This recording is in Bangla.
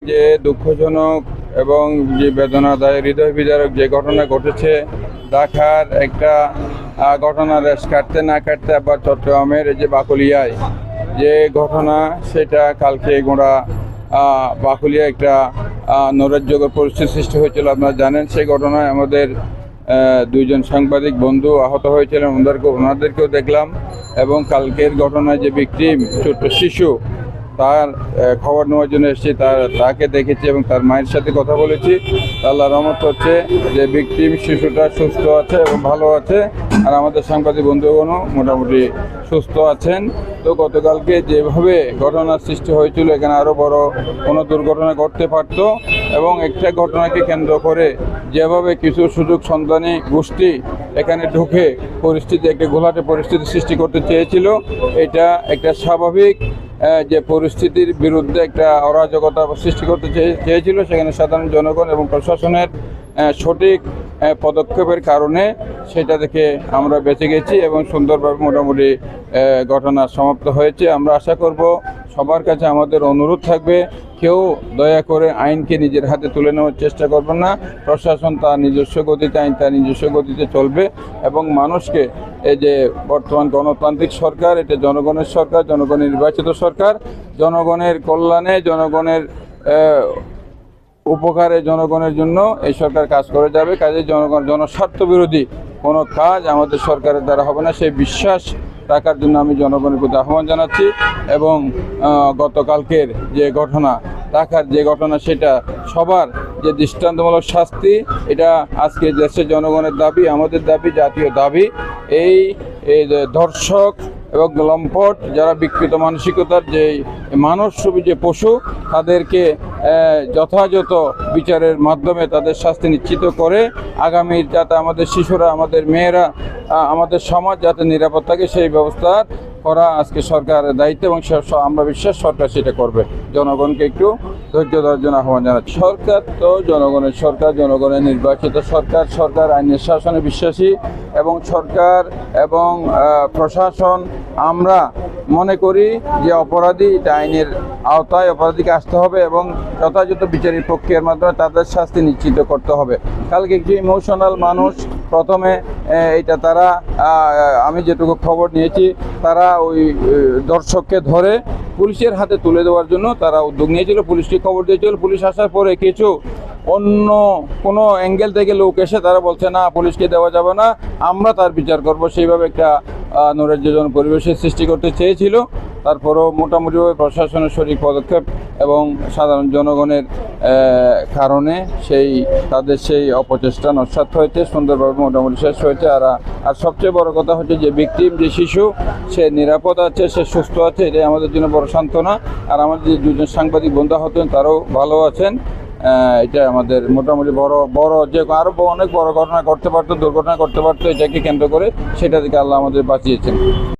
যে দুঃখজনক এবং যে বেদনাদায়ক হৃদয় বিদারক যে ঘটনা ঘটেছে ঢাকার একটা ঘটনা রেশ কাটতে না কাটতে আবার চট্টগ্রামের এই যে বাকলিয়ায় যে ঘটনা সেটা কালকে গোড়া বাকলিয়া একটা নৈরাজ্যকর পরিস্থিতি সৃষ্টি হয়েছিল। আপনারা জানেন সেই ঘটনায় আমাদের দুইজন সাংবাদিক বন্ধু আহত হয়েছিলেন, ওনাদেরকেও দেখলাম। এবং কালকের ঘটনায় যে ভিকটিম ছোট্ট শিশু তার খবর নেওয়ার জন্য এসেছি, তাকে দেখেছি এবং তার মায়ের সাথে কথা বলেছি। আল্লাহর রহমত হচ্ছে যে ভিকটিম শিশুটা সুস্থ আছে এবং ভালো আছে, আর আমাদের সাংবাদিক বন্ধুগণও মোটামুটি সুস্থ আছেন। তো গতকালকে যেভাবে ঘটনার সৃষ্টি হয়েছিল, এখানে আরও বড় কোনো দুর্ঘটনা ঘটতে পারত এবং একটা ঘটনাকে কেন্দ্র করে যেভাবে কিছু সুযোগ সন্ধানী গোষ্ঠী এখানে ঢুকে পরিস্থিতি একটা ঘোলাটে পরিস্থিতি সৃষ্টি করতে চেয়েছিল, এটা একটা স্বাভাবিক যে পরিস্থিতির বিরুদ্ধে একটা অরাজকতা সৃষ্টি করতে চেয়েছিল। সেখানে সাধারণ জনগণ এবং প্রশাসনের সঠিক পদক্ষেপের কারণে সেটা থেকে আমরা বেঁচে গেছি এবং সুন্দরভাবে মোটামুটি ঘটনা সমাপ্ত হয়েছে। আমরা আশা করব সবার কাছে আমাদের অনুরোধ থাকবে, কেউ দয়া করে আইনকে নিজের হাতে তুলে নেওয়ার চেষ্টা করবেন না। প্রশাসন তার নিজস্ব গতিতে, আইন তার নিজস্ব গতিতে চলবে এবং মানুষকে এই যে বর্তমান গণতান্ত্রিক সরকার, এটা জনগণের সরকার, জনগণের নির্বাচিত সরকার, জনগণের কল্যাণে, জনগণের উপকারে, জনগণের জন্য এই সরকার কাজ করে যাবে। কাজে জনস্বার্থ বিরোধী কোনো কাজ আমাদের সরকারের দ্বারা হবে না, সেই বিশ্বাস রাখার জন্য আমি জনগণের প্রতি আহ্বান জানাচ্ছি। এবং গতকালকের যে ঘটনা, ঢাকার যে ঘটনা, সেটা সবার যে দৃষ্টান্তমূলক শাস্তি, এটা আজকে দেশের জনগণের দাবি, আমাদের দাবি, জাতীয় দাবি। এই ধর্ষক এবং লম্পট যারা বিকৃত মানসিকতার যে মানবরূপী যে পশু, তাদেরকে যথাযথ বিচারের মাধ্যমে তাদের শাস্তি নিশ্চিত করে আগামী যাতে আমাদের শিশুরা, আমাদের মেয়েরা, আমাদের সমাজ যাতে নিরাপদ থাকে সেই ব্যবস্থা করা আজকে সরকারের দায়িত্ব এবং আমরা বিশ্বাস সরকার সেটা করবে। জনগণকে একটু ধৈর্য ধরার জন্য আহ্বান জানাচ্ছি। সরকার তো জনগণের সরকার, জনগণের নির্বাচিত সরকার, সরকার আইনের শাসনে বিশ্বাসী এবং সরকার এবং প্রশাসন, আমরা মনে করি যে অপরাধী এটা আইনের আওতায়, অপরাধীকে আসতে হবে এবং যথাযথ বিচারিক প্রক্রিয়ার মাধ্যমে তাদের শাস্তি নিশ্চিত করতে হবে। কালকে একটু ইমোশনাল মানুষ, প্রথমে এটা তারা, আমি যেটুকু খবর নিয়েছি, তারা ওই দর্শককে ধরে পুলিশের হাতে তুলে দেওয়ার জন্য তারা উদ্যোগ নিয়েছিল, পুলিশকে খবর দিয়েছিল। পুলিশ আসার পরে কিছু অন্য কোনো অ্যাঙ্গেল থেকে লোক এসে তারা বলছে না, পুলিশকে দেওয়া যাবে না, আমরা তার বিচার করব, সেইভাবে একটা নৈরাজ্যজনক পরিবেশের সৃষ্টি করতে চেয়েছিল। তারপরও মোটামুটিভাবে প্রশাসনের সঠিক পদক্ষেপ এবং সাধারণ জনগণের কারণে তাদের সেই অপচেষ্টা নস্যাৎ হয়েছে, সুন্দরভাবে মোটামুটি শেষ হয়েছে। আর সবচেয়ে বড় কথা হচ্ছে যে ভিকটিম যে শিশু, সে নিরাপদ আছে, সে সুস্থ আছে, এটাই আমাদের জন্য বড় সান্ত্বনা। আর আমাদের যে দুজন সাংবাদিক বন্ধু হতেন তারাও ভালো আছেন। এটা আমাদের মোটামুটি বড় যে আরও অনেক বড় ঘটনা ঘটতে পারতো, দুর্ঘটনা ঘটতে পারতো, এটাকে কেন্দ্র করে সেটা থেকে আল্লাহ আমাদের বাঁচিয়েছেন।